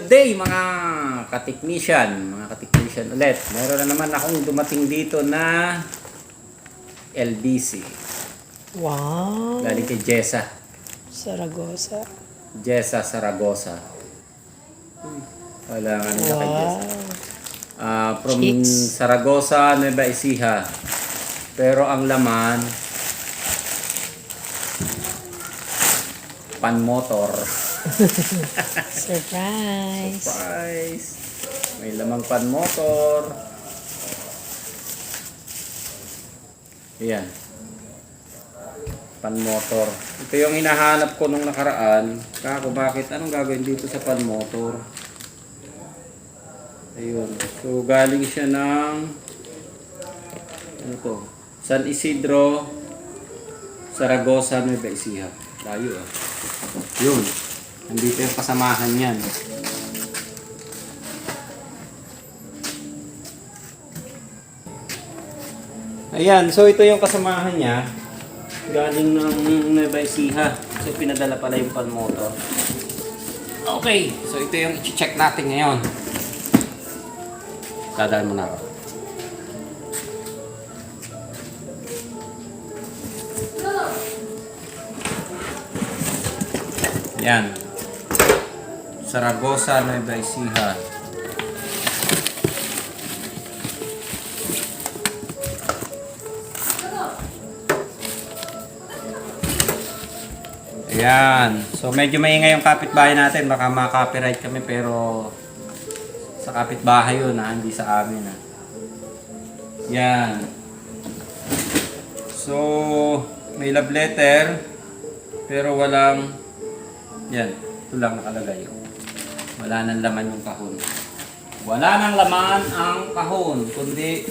Good day mga kateknisyan, ulit. Meron na naman akong dumating dito na LBC. Wow. Galing kay Jessa. Saragosa. Jessa Saragosa. Wala nga nila kay Jessa. From Chicks. Saragosa, Nueva Ecija. Pero ang laman, pan motor. Surprise. Surprise! May lamang pan motor. Ayan. Pan motor. Ito yung hinahanap ko nung nakaraan. Kako, bakit? Anong gagawin dito sa pan motor? Ayun. So, galing siya ng ano to? San Isidro, Saragosa, Nueva Ecija. Layo ah. Yun. Nandito yung kasamahan yan. Ayan, so ito yung kasamahan niya. Galing ng Nueva Ecija. So pinadala pala yung pan motor. Okay, so ito yung i-check natin ngayon. Dadaan mo na ako. Yan. Saragosa, Nueva Ecija. Ayan. So medyo maingay yung kapitbahay natin. Baka ma-copyright kami pero sa kapitbahay yun ha, hindi sa amin ha. Yan. So may love letter pero walang yan. Ito lang nakalagay. Wala nang laman yung kahon. Wala nang laman ang kahon, kundi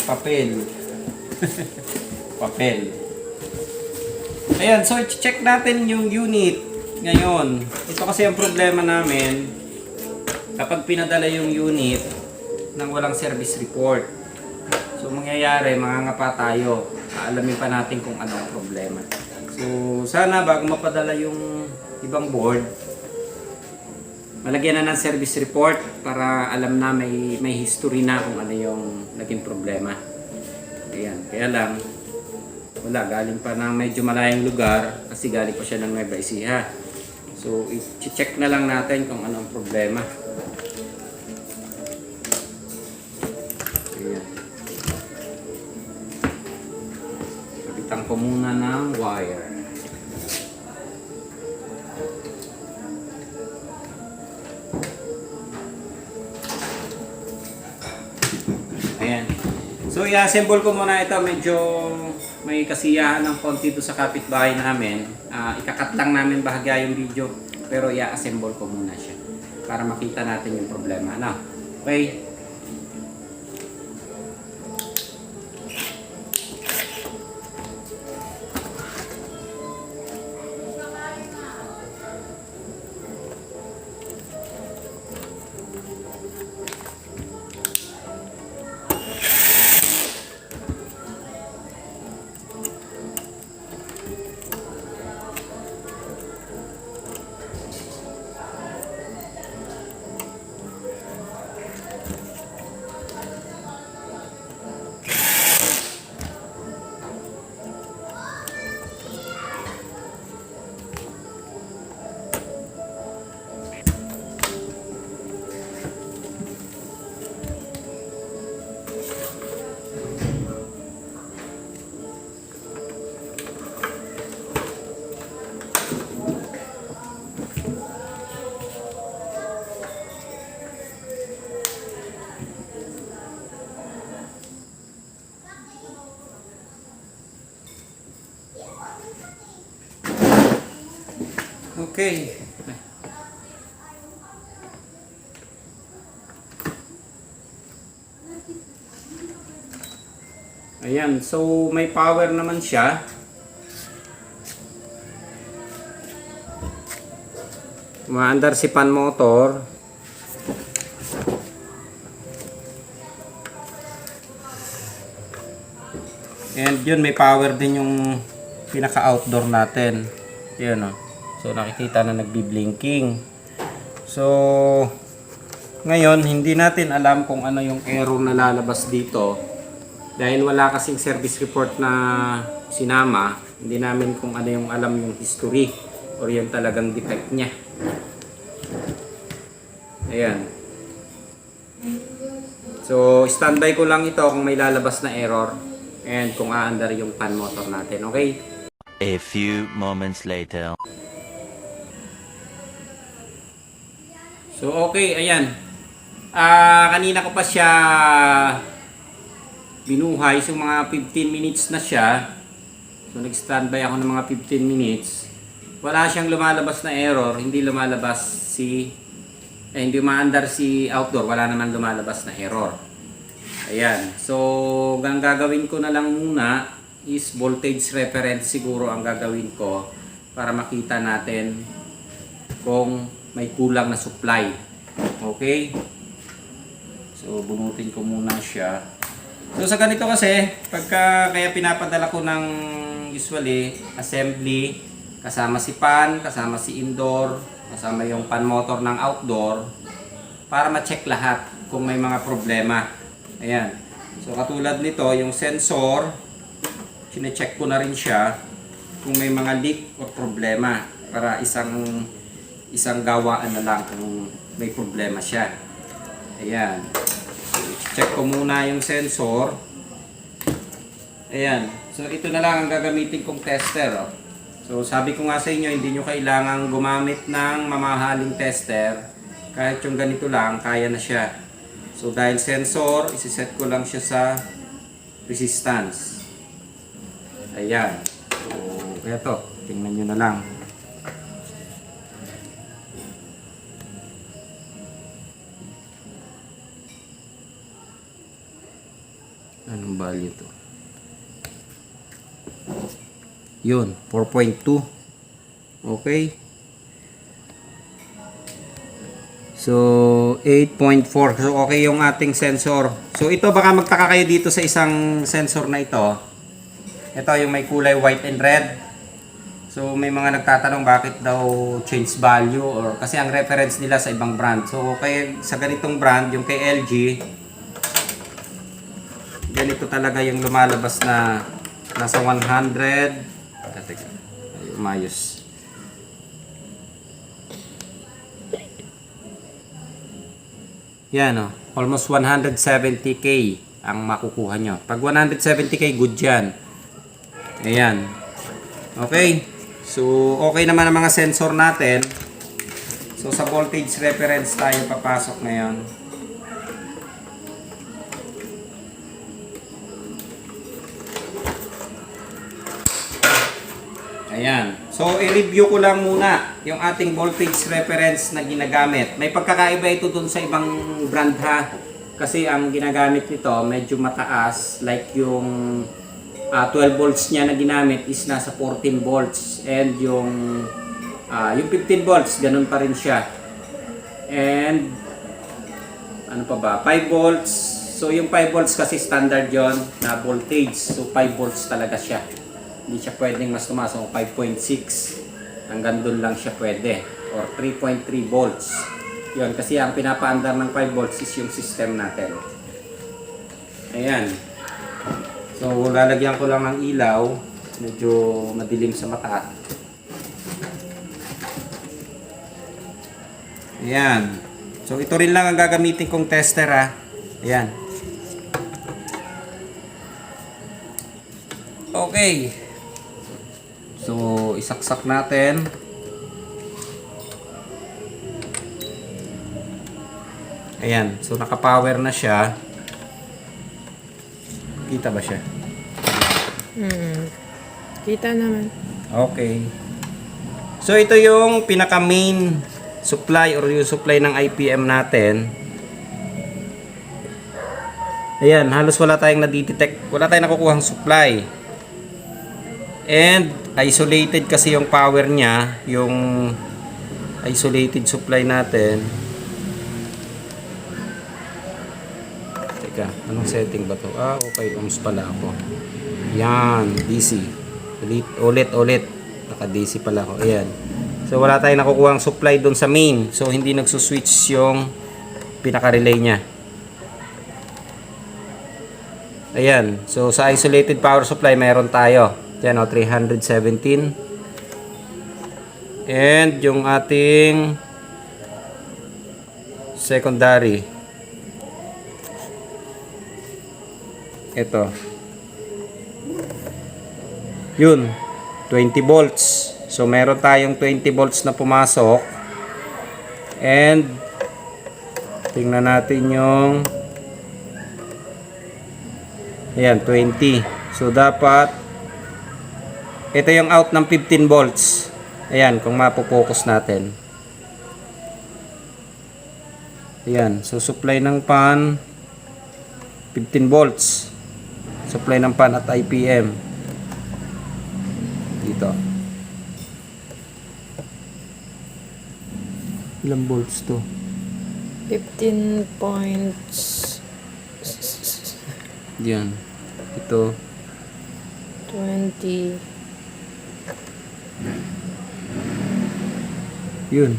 papel. Papel. Ayan, so i-check natin yung unit ngayon. Ito kasi ang problema namin kapag pinadala yung unit nang walang service report. So mangyayari, mangangapa tayo. Aalamin pa natin kung ano ang problema. So sana bago mapadala yung ibang board, malagyan na ng service report para alam na may history na kung ano yung naging problema. Ayan, kaya lang wala, galing pa ng medyo malayong lugar kasi galing pa siya ng Nueva Ecija. So i-check na lang natin kung ano ang problema. Ayan. Kapitan ko muna ng wire. Ayan. So i-assemble ko muna ito. Medyo may kasiyahan ng konti doon sa kapitbahay namin. Ikakat lang namin bahagya yung video. Pero i-assemble ko muna siya. Para makita natin yung problema. Ano? Okay? Okay. Ayan, so may power naman siya. Umaandar si pan motor. And yun, may power din yung pinaka-outdoor natin. Yun o. So nakikita na nagbi-blinking. So, ngayon, hindi natin alam kung ano yung error na lalabas dito. Dahil wala kasing service report na sinama, hindi namin kung ano yung alam yung history or yung talagang defect niya. Ayan. So, standby ko lang ito kung may lalabas na error and kung aandar yung fan motor natin. Okay? A few moments later. So, okay. Ayan. Kanina ko pa siya binuhay. So, mga 15 minutes na siya. So, nag-standby ako ng mga 15 minutes. Wala siyang lumalabas na error. Hindi lumalabas hindi umaandar si outdoor. Wala naman lumalabas na error. Ayan. So, ang gagawin ko na lang muna is voltage reference siguro ang gagawin ko para makita natin kung may kulang na supply. Okay? So, bunutin ko muna siya. So, sa ganito kasi, kaya pinapadala ko ng usually assembly, kasama si pan, kasama si indoor, kasama yung pan motor ng outdoor, para ma-check lahat kung may mga problema. Ayan. So, katulad nito, yung sensor, sine-check ko na rin siya kung may mga leak o problema para isang gawaan na lang kung may problema siya. Ayan. So, check ko muna yung sensor. Ayan. So, ito na lang ang gagamitin kong tester. Oh. So, sabi ko nga sa inyo, hindi nyo kailangang gumamit ng mamahaling tester. Kahit yung ganito lang, kaya na siya. So, dahil sensor, isiset ko lang siya sa resistance. Ayan. So, eto. Tingnan nyo na lang. Anong value to? Yun, 4.2. Okay. So, 8.4. So, okay yung ating sensor. So, ito baka magtaka kayo dito sa isang sensor na ito. Ito yung may kulay white and red. So, may mga nagtatanong bakit daw change value or kasi ang reference nila sa ibang brand. So, kaya sa ganitong brand, yung kay LG, ganito talaga yung lumalabas na nasa 100. Teka, umayos. Yan o, almost 170k ang makukuha nyo. Pag 170k, good yan. Ayan. Okay. So, okay naman ang mga sensor natin. So, sa voltage reference tayo papasok ngayon. Ayan. So, i-review ko lang muna yung ating voltage reference na ginagamit. May pagkakaiba ito dun sa ibang brand ha. Kasi ang ginagamit nito medyo mataas. Like yung 12 volts niya na ginamit is nasa 14 volts. And yung 15 volts, ganun pa rin siya. And ano pa ba? 5 volts. So, yung 5 volts kasi standard yon na voltage. So, 5 volts talaga siya. Hindi siya pwedeng mas tumaas o 5.6 hanggang doon lang siya pwede or 3.3 volts yun kasi ang pinapaandar ng 5 volts is yung system natin. Ayan, so lalagyan ko lang ng ilaw, medyo madilim sa mata. Ayan, so ito rin lang ang gagamitin kong tester ha. Ayan, okay. So, isaksak natin. Ayan. So, naka-power na siya. Kita ba siya? Kita naman. Okay. So, ito yung pinaka-main supply or yung supply ng IPM natin. Ayan. Halos wala tayong nadidetect. Wala tayong nakukuhang supply. And isolated kasi yung power niya, yung isolated supply natin. Teka, anong setting ba to? Okay, ohms pala ako. Yan, DC. Ulit. Naka DC pala ako. Ayan. So wala tayong nakukuha supply doon sa main. So hindi nagsuswitch yung pinaka-relay niya. Ayan. So sa isolated power supply meron tayo. Yan o, 317. And yung ating secondary. Ito. Yun. 20 volts. So meron tayong 20 volts na pumasok. And tingnan natin yung ayan, 20. So dapat ito yung out ng 15 volts. Ayan, kung mapopokus natin. Ayan, so supply ng pan 15 volts. Supply ng pan at IPM. Dito. Ilang volts to? 15 points. Yan. Ito. 20. Yun.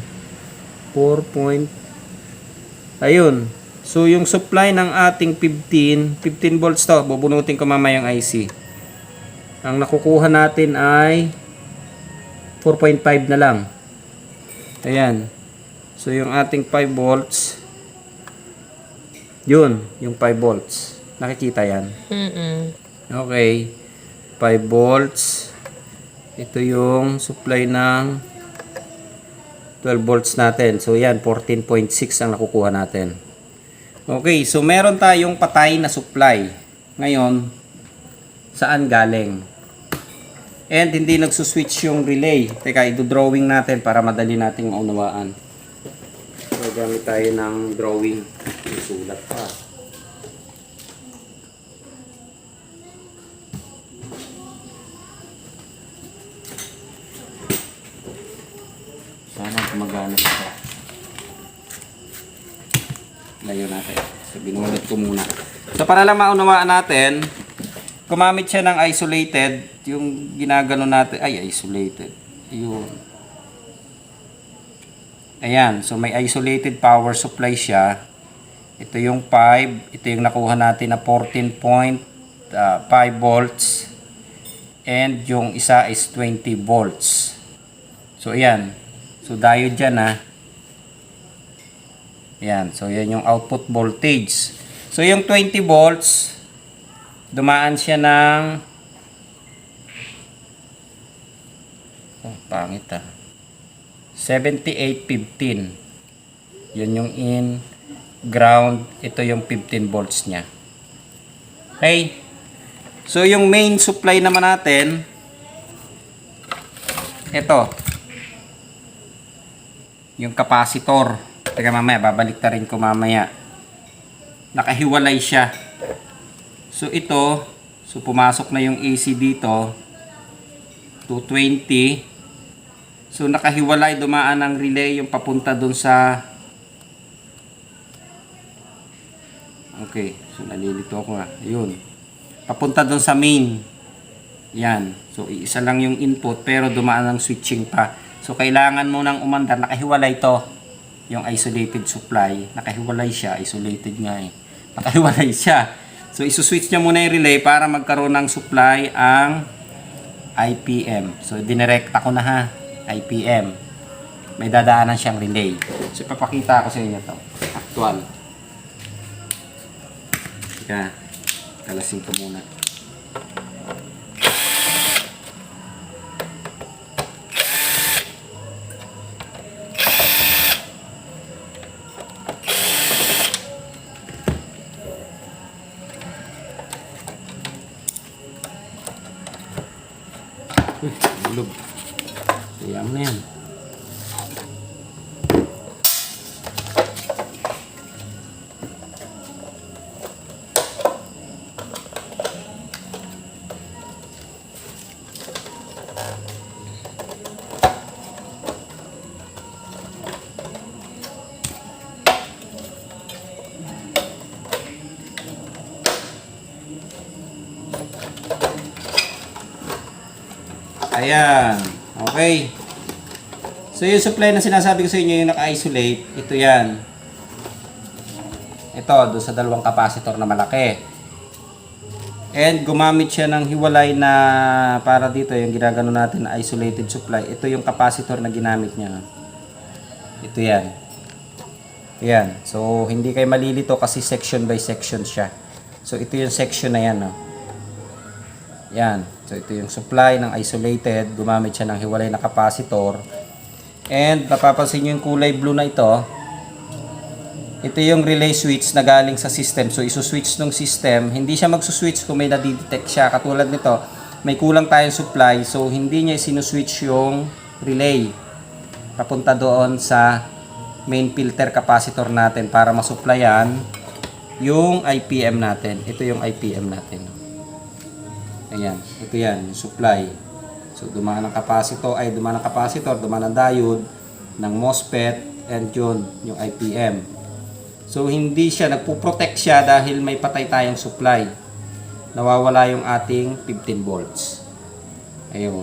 4 ayun. So, yung supply ng ating 15 volts to. Bubunutin ko mamaya yung IC. Ang nakukuha natin ay 4.5 na lang. Ayan. So, yung ating 5 volts, yun, yung 5 volts. Nakikita yan? Okay. 5 volts. Ito yung supply ng 12 volts natin. So, yan, 14.6 ang nakukuha natin. Okay. So, meron tayong patay na supply. Ngayon, saan galing? And, hindi nagsuswitch yung relay. Teka, i-drawing natin para madali nating maunawaan. So, gamit tayo ng drawing. May sulat pa. Sana gumagana ito. Layo natin. So, binulot ko muna. So, para lang maunawaan natin, gumamit siya ng isolated. Yung ginagano natin, ay, isolated. Yun. Ayan, so may isolated power supply siya. Ito yung 5, ito yung nakuha natin na 14.5 volts. And yung isa is 20 volts. So ayan. So diode dyan ha. Ayan, so yan yung output voltage. So yung 20 volts, dumaan siya ng pangit ha. 78.15. Yun yung in, ground, ito yung 15 volts niya. Okay? So yung main supply naman natin, ito. Yung capacitor. Teka mamaya, babalik na rin ko mamaya. Nakahiwalay siya. So ito, so pumasok na yung AC dito, 220. So nakahiwalay, dumaan ang relay yung papunta dun sa okay, so nalilito ako nga. Ayun. Papunta dun sa main. Yan. So isa lang yung input pero dumaan ang switching pa. So kailangan mo nang umandar, nakahiwalay to. Yung isolated supply, nakahiwalay siya, isolated nga eh. Nakahiwalay siya. So isuswitch niya muna yung relay para magkaroon ng supply ang IPM. So dinirekta ko na ha. IPM. May dadaanan siyang relay. So, ipapakita ko sa inyo to. Actual. Teka. Kalasin ko muna. Uy, bulog. Ayan na yan. Ayan. Okay. So So yung supply na sinasabi ko sa inyo, yung naka-isolate, ito yan. Ito, doon sa dalawang capacitor na malaki. And gumamit siya ng hiwalay na para dito, yung ginagano natin na isolated supply. Ito yung capacitor na ginamit niya. Ito yan. Yan. So, hindi kayo malilito kasi section by section siya. So, ito yung section na yan. No? Yan. So, ito yung supply ng isolated. Gumamit siya ng hiwalay na capacitor. And, napapansin nyo yung kulay blue na ito. Ito yung relay switch na galing sa system. So, isuswitch ng system. Hindi siya magsuswitch kung may nadidetect siya. Katulad nito, may kulang tayong supply. So, hindi niya sinuswitch yung relay. Papunta doon sa main filter capacitor natin para masupplyan yung IPM natin. Ito yung IPM natin. Ayan. Ito yan. Yung supply. So, dumaan ang capacitor, dumaan ang diode ng MOSFET and yun, yung IPM. So, hindi siya, nagpo-protect siya dahil may patay tayong supply. Nawawala yung ating 15 volts. Ayun.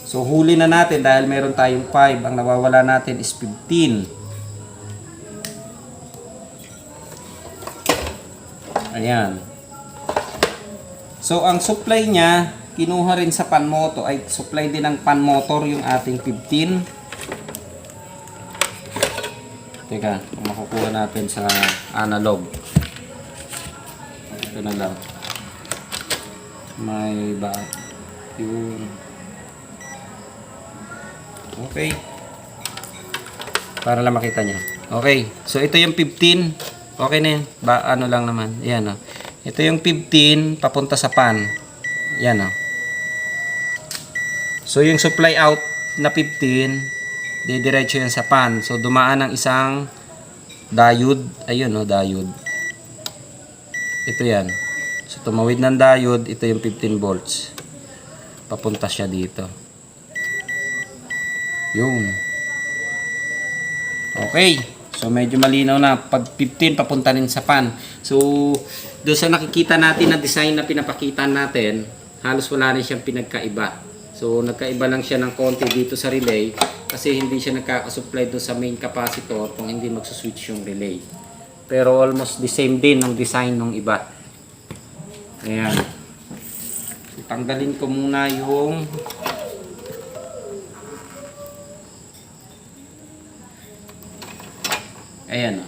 So, huli na natin dahil meron tayong 5. Ang nawawala natin is 15. Ayan. So, ang supply niya, kinuha rin sa pan motor. Ay, supply din ng pan motor yung ating 15. Teka, makukuha natin sa analog. Ito na lang. May ba? Yun. Okay. Para lang makita nyo. Okay. So, ito yung 15. Okay na yun. Ano lang naman. Yan o. Ito yung 15 papunta sa pan. Yan o. So, yung supply out na 15, didiretso yan sa pan. So, dumaan ng isang diode. Ayun o, diode. Ito yan. So, tumawid ng diode. Ito yung 15 volts. Papunta siya dito. Yun. Okay. So, medyo malinaw na. Pag 15, papunta rin sa pan. So, doon sa nakikita natin na design na pinapakita natin, halos wala rin siyang pinagkaiba. So, nagkaiba lang siya ng konti dito sa relay kasi hindi siya nagkakasupply doon sa main capacitor kung hindi magsuswitch yung relay. Pero almost the same din ng design ng iba. Ayan. So, tanggalin ko muna yung ayan o.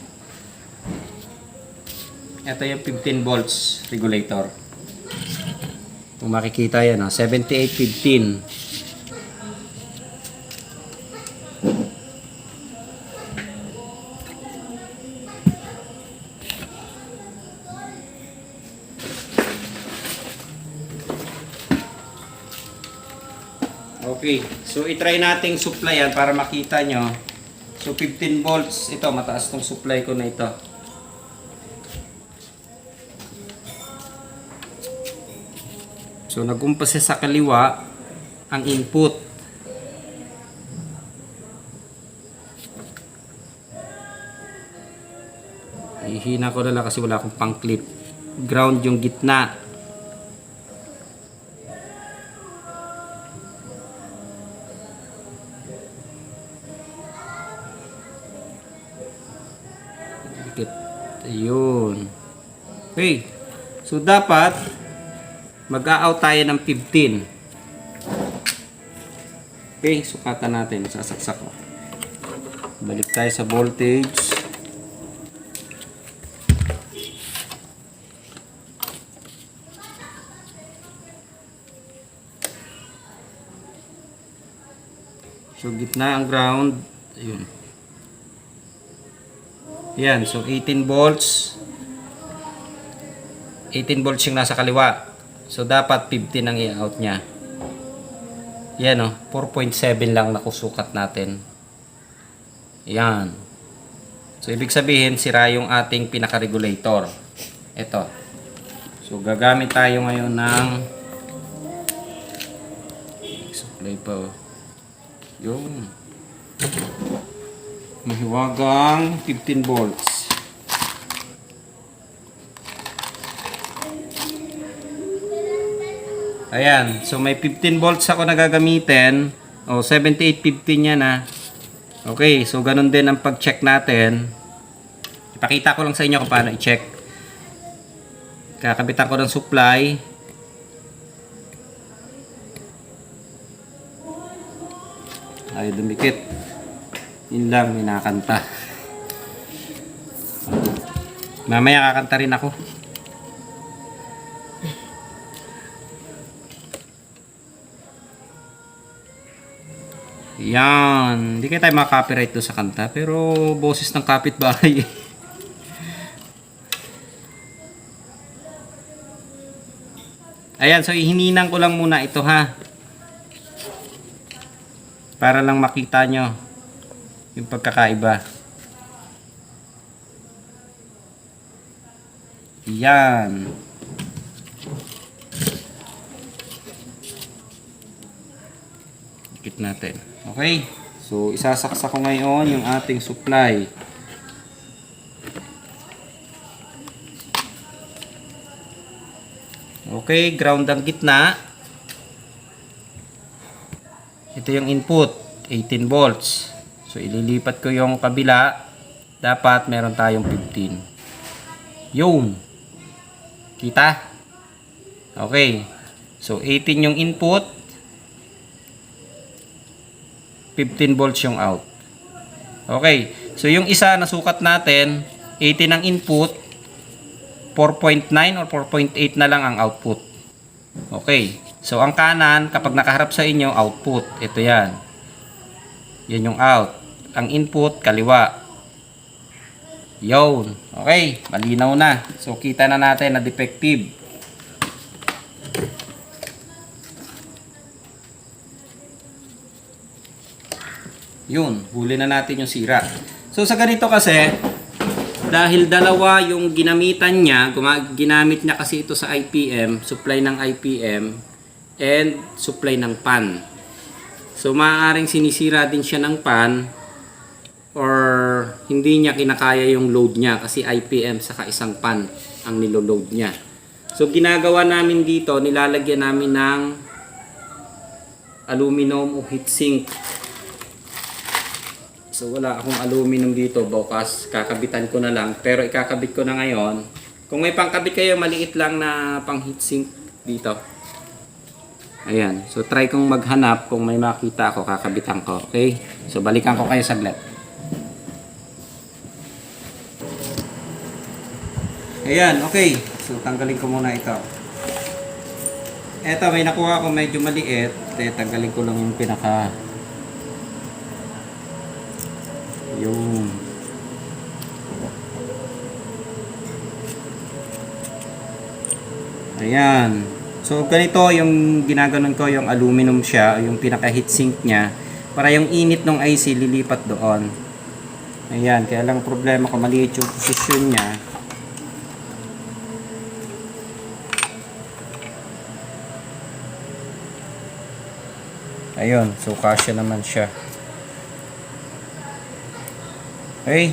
Ito yung 15 volts regulator. Kung makikita yan o. 7815. Okay. So, itry nating supplyan para makita nyo. So, 15 volts. Ito, mataas tong supply ko na ito. So, nag-umpisa sa kaliwa ang input. Ihina ko na lang kasi wala akong pang-clip. Ground yung gitna. Ayun. Okay. So, dapat mag-a-out tayo ng 15. Okay. Sukatan natin. Sasaksak ko. Balik tayo sa voltage. So, gitna ang ground. Ayun. Yan, so 18 volts. 18 volts yung nasa kaliwa. So dapat 15 ang i-out niya. Yan o, 4.7 lang nakusukat natin. Yan. So ibig sabihin, sira yung ating pinaka-regulator. Ito. So gagamit tayo ngayon ng supply pa. Yung mahiwagang 15 volts. Ayan. So, may 15 volts ako na gagamitin O, 78.15 yan ha. Okay, so ganun din ang pag-check natin. Ipakita ko lang sa inyo kung paano i-check. Kakabitan ko ng supply. Ay, dumikit. Yun lang, minakanta. Mamaya kakanta rin ako. Yan. Hindi kayo tayo makaka-copyright doon sa kanta. Pero boses ng kapitbahay. Ayan. So, hininang ko lang muna ito ha. Para lang makita nyo yung pagkakaiba. Yan. Ikit natin. Okay. So, isasaksak ko ngayon yung ating supply. Okay. Ground ang gitna. Ito yung input. 18 volts. So, ililipat ko yung kabila. Dapat meron tayong 15. Yun. Kita? Okay. So, 18 yung input. 15 volts yung out. Okay. So, yung isa nasukat natin, 18 ang input, 4.9 or 4.8 na lang ang output. Okay. So, ang kanan, kapag nakaharap sa inyo, output. Ito yan. Yan yung out. Ang input, kaliwa. Yun. Okay. Malinaw na. So, kita na natin na defective. Yun, huli na natin yung sira. So sa ganito kasi, dahil dalawa yung ginamitan niya, ginamit niya kasi ito sa IPM, supply ng IPM, and supply ng pan. So maaaring sinisira din siya ng pan, or hindi niya kinakaya yung load niya kasi IPM saka isang pan ang niloload niya. So ginagawa namin dito, nilalagyan namin ng aluminum o heatsink. So wala akong aluminum dito, bukas kakabitan ko na lang, pero ikakabit ko na ngayon. Kung may pangkabit kayo, maliit lang na pang heatsink dito. Ayan, so try kong maghanap, kung may makita ako, kakabitan ko, okay? So balikan ko kayo saglit. Ayan, okay. So tanggalin ko muna ito. Eto, may nakuha ko medyo maliit. Tanggalin ko lang yung pinaka... Yung ayan. So ganito yung ginaganon ko, yung aluminum siya, yung pinaka heatsink niya, para yung init ng IC lilipat doon. Ayan, kaya lang problema ko, maliit yung posisyon niya. Ayun, so kasya naman siya. Okay.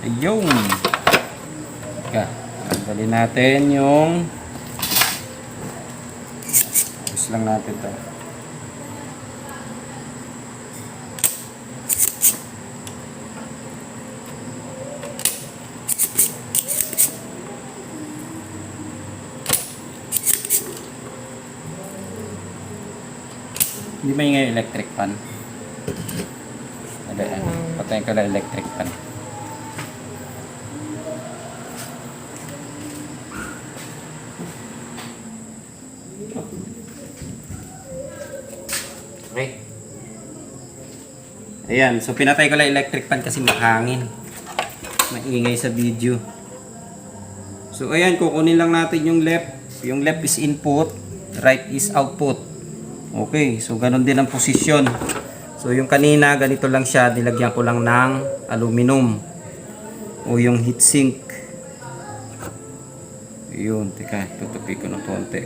Ayun. Teka, tanggalin natin yung ayos lang natin to. Hindi ba yung electric fan? Patayin ko lang electric fan. Okay. Ayan, so pinatay ko lang electric fan kasi mahangin. Maingay sa video. So ayan, kukunin lang natin yung left. Yung left is input, right is output. Okay, so ganun din ang posisyon. So yung kanina, ganito lang siya, nilagyan ko lang ng aluminum o yung heatsink. Yun, teka, tutupi ko ng konti.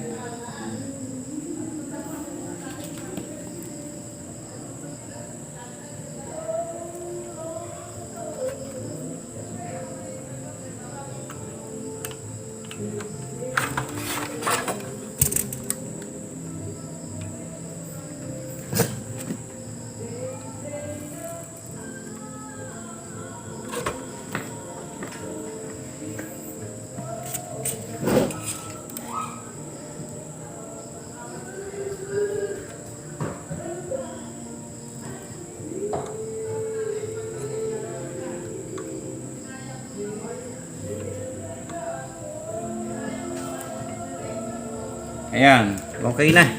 Ayan, okay na.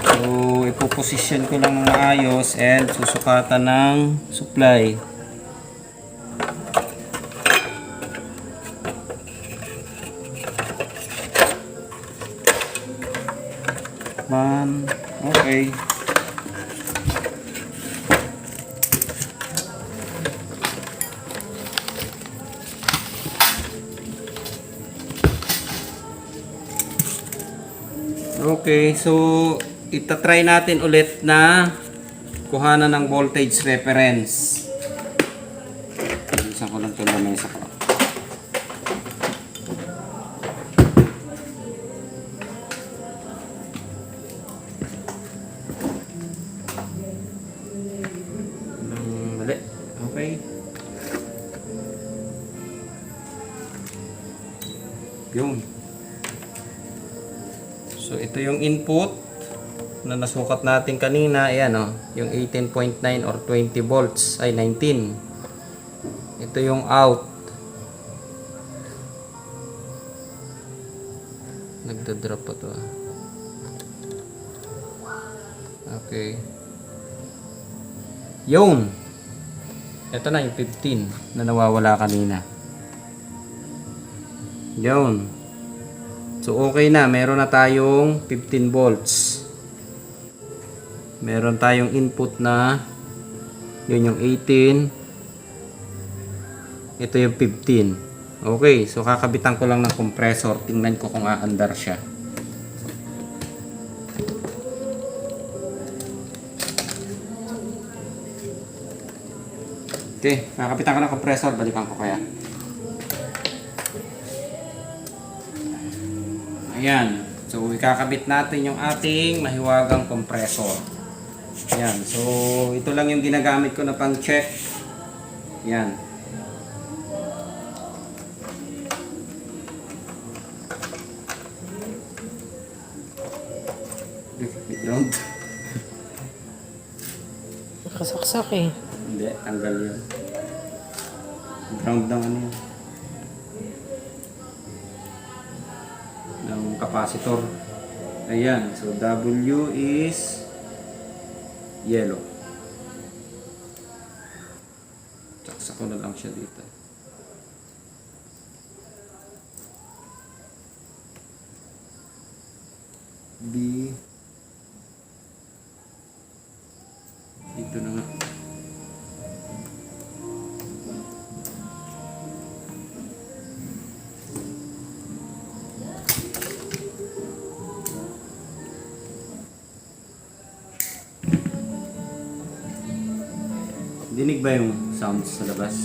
So, ipoposition ko lang ng maayos and susukatan ng supply. Okay. Okay, so itatry natin ulit na kuhanan ng voltage reference. Isa ko lang ito na mesa ko. Mali. Okay. Yun. So, ito yung input na nasukat natin kanina. Ayan, oh, yung 18.9 or 20 volts. Ay, 19. Ito yung out. Nagda-drop pa to. Okay. Yun. Ito na yung 15 na nawawala kanina. Yun. So, okay na. Meron na tayong 15 volts. Meron tayong input na yun yung 18. Ito yung 15. Okay. So, kakabitan ko lang ng compressor. Tingnan ko kung aandar siya. Okay. Kakabitan ko ng compressor. Balikan ko kaya. Ayan. So, ikakabit natin yung ating mahiwagang compressor. Ayan. So, ito lang yung ginagamit ko na pang-check. Ayan. Ground. Nakasaksak eh. Hindi. Tanggal yun. Ground ng ano yun. Ng capacitor. Ayan. So, W is yellow. Saksak ko na lang siya dito. B. Dito na nga. Dinig ba yung sounds sa labas?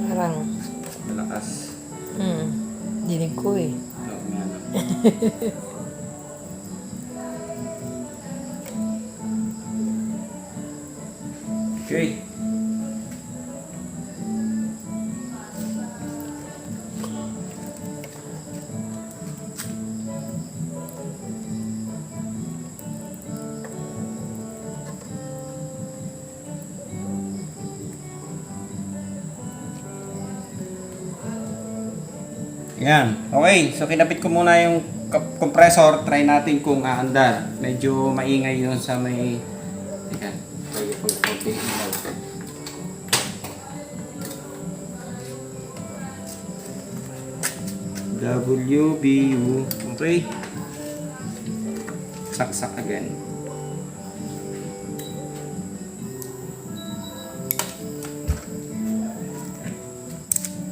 Parang, Malakas. dinig ko eh. Oo nga no. Okay. Yan. Okay. So, kinapit ko muna yung compressor. Try natin kung aandar. Medyo maingay yun sa may... Teka. Tayo po konti ilaw. WBU. Okay. Saksak again.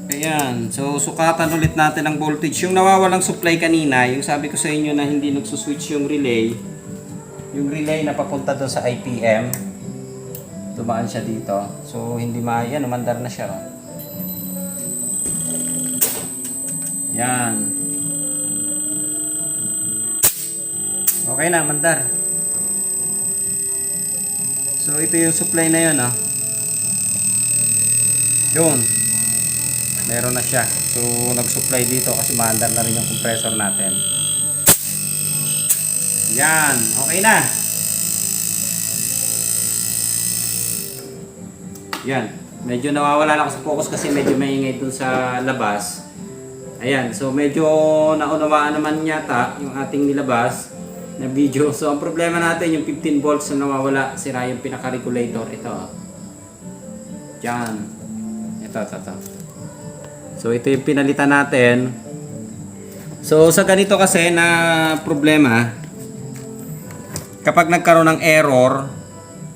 Ayan. So, sukatan ulit natin ang voltage. Yung nawawalang supply kanina, yung sabi ko sa inyo na hindi nagsuswitch yung relay na papunta doon sa IPM, tumaan siya dito. So, hindi umandar na siya. Yan. Okay na, mandar. So ito yung supply na yun, Yun. Meron na siya. So nag-supply dito kasi maandar na rin yung compressor natin. Yan. Okay na. Yan. Medyo nawawala na ako sa focus kasi medyo maingay dun sa labas. Ayan. So medyo naunawaan naman yata yung ating nilabas na video. So ang problema natin yung 15 volts na nawawala. Sira yung pinaka-regulator. Ito. Yan. Ito. So ito yung pinalitan natin. So sa ganito kasi na problema, kapag nagkaroon ng error,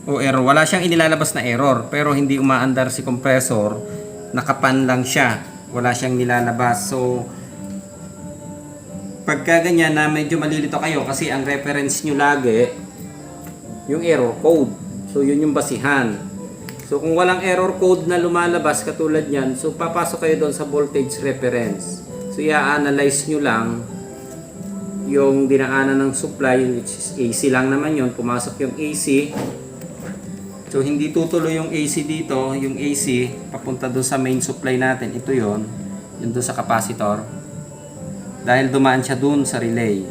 wala siyang inilalabas na error, pero hindi umaandar si compressor, nakapan lang siya, wala siyang nilalabas. So pagka ganyan na medyo malilito kayo kasi ang reference nyo lagi yung error code. So yun yung basihan. So kung walang error code na lumalabas katulad yan, so papasok kayo doon sa voltage reference. So i-analyze nyo lang yung dinaanan ng supply, which is AC lang naman yun, pumasok yung AC. So hindi tutuloy yung AC dito, yung AC papunta doon sa main supply natin. Ito yon, yun doon sa capacitor. Dahil dumaan siya doon sa relay.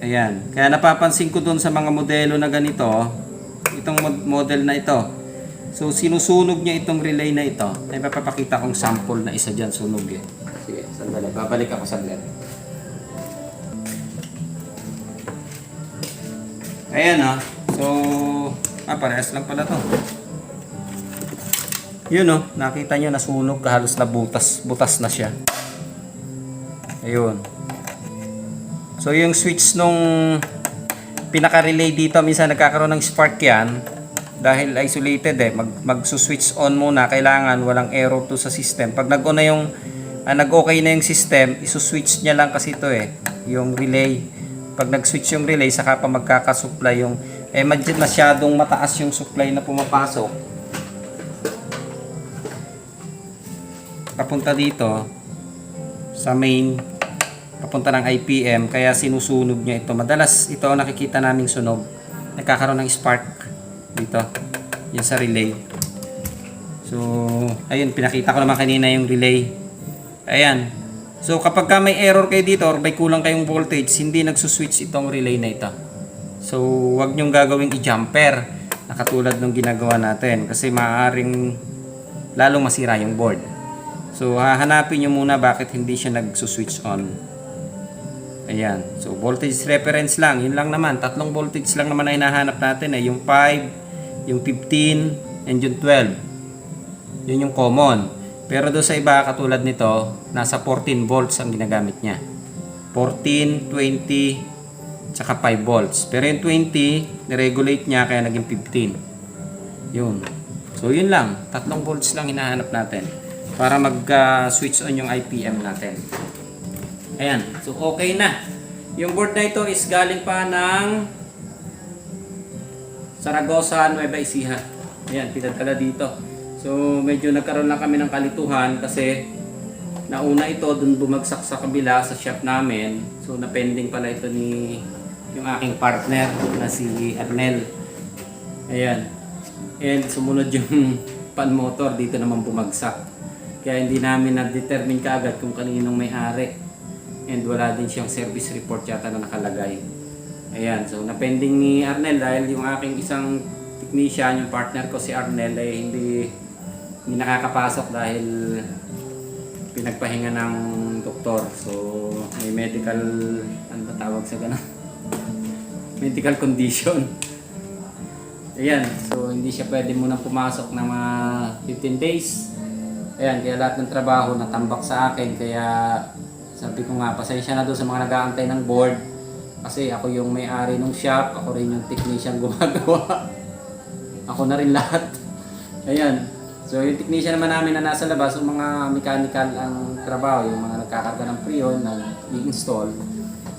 Ayan. Kaya napapansin ko doon sa mga modelo na ganito, itong model na ito. So sinusunog niya itong relay na ito. Ay papapakita kong sample na isa dyan sunog eh. Sige, sandali. Babalik ako saglit. Ayan So, parehas lang pala to. Yun nakita nyo nasunog, halos na butas na siya. Ayun. So yung switch nung pinaka-relay dito, minsan nagkakaroon ng spark yan. Dahil isolated mag-switch on muna, kailangan walang error to sa system. Pag nag-on na nag-okay na yung system, isuswitch niya lang kasi ito yung relay. Pag nag-switch yung relay, saka pa magkakasupply yung masyadong mataas yung supply na pumapasok. Papunta dito sa main, papunta ng IPM, kaya sinusunog niya ito. Madalas ito nakikita naming sunog. Nagkakaroon ng spark dito. Yan sa relay. So, ayun, pinakita ko naman kanina yung relay. Ayan. So kapag may error kayo dito or may kulang kayong voltage, hindi nagsuswitch itong relay na ito. So wag nyong gagawing i-jumper na katulad ng ginagawa natin kasi maaaring lalong masira yung board. So hahanapin nyo muna bakit hindi siya nagsuswitch on. Ayan. So voltage reference lang. Yun lang naman. Tatlong voltage lang naman na hinahanap natin. Yung 5, yung 15, and yung 12. Yun yung common. Pero doon sa iba, katulad nito, nasa 14 volts ang ginagamit niya. 14, 20, tsaka 5 volts. Pero yung 20, niregulate niya kaya naging 15. Yun. So yun lang. 3 volts lang hinahanap natin para mag-switch on yung IPM natin. Ayan. So okay na. Yung board na ito is galing pa ng Saragossa, Nueva Ecija. Ayan, pinadala dito. So medyo nagkaroon lang kami ng kalituhan kasi nauna ito dun bumagsak sa kabila sa shop namin. So napending pala ito ni yung aking partner na si Arnel. Ayan. And sumunod yung pan motor dito naman bumagsak. Kaya hindi namin na-determine kaagad kung kaninong may-ari. And wala din siyang service report yata na nakalagay. Ayan. So napending ni Arnel dahil yung aking isang technician, yung partner ko si Arnel ay hindi nakakapasok dahil pinagpahinga ng doktor. So may medical, ano ba tawag sa ganun? Medical condition. Ayan, so hindi siya pwede munang pumasok ng mga 15 days. Ayan, kaya lahat ng trabaho natambak sa akin. Kaya sabi ko nga, pasensya na doon sa mga nag-aantay ng board. Kasi ako yung may-ari ng shop, ako rin yung technician gumagawa. Ako na rin lahat. Ayan. So yung technician naman namin na nasa labas, yung mga mechanical ang trabaho, yung mga nagkakarga ng preon, nag-i-install.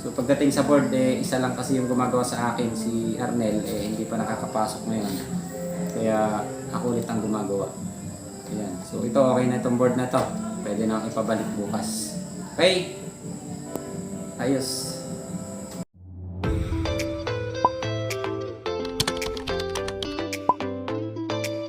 So pagdating sa board, isa lang kasi yung gumagawa sa akin, si Arnel, hindi pa nakakapasok ngayon. Kaya ako ulit ang gumagawa. Ayan. So ito, okay na itong board na to. Pwede na akong ipabalik bukas. Okay? Ayos.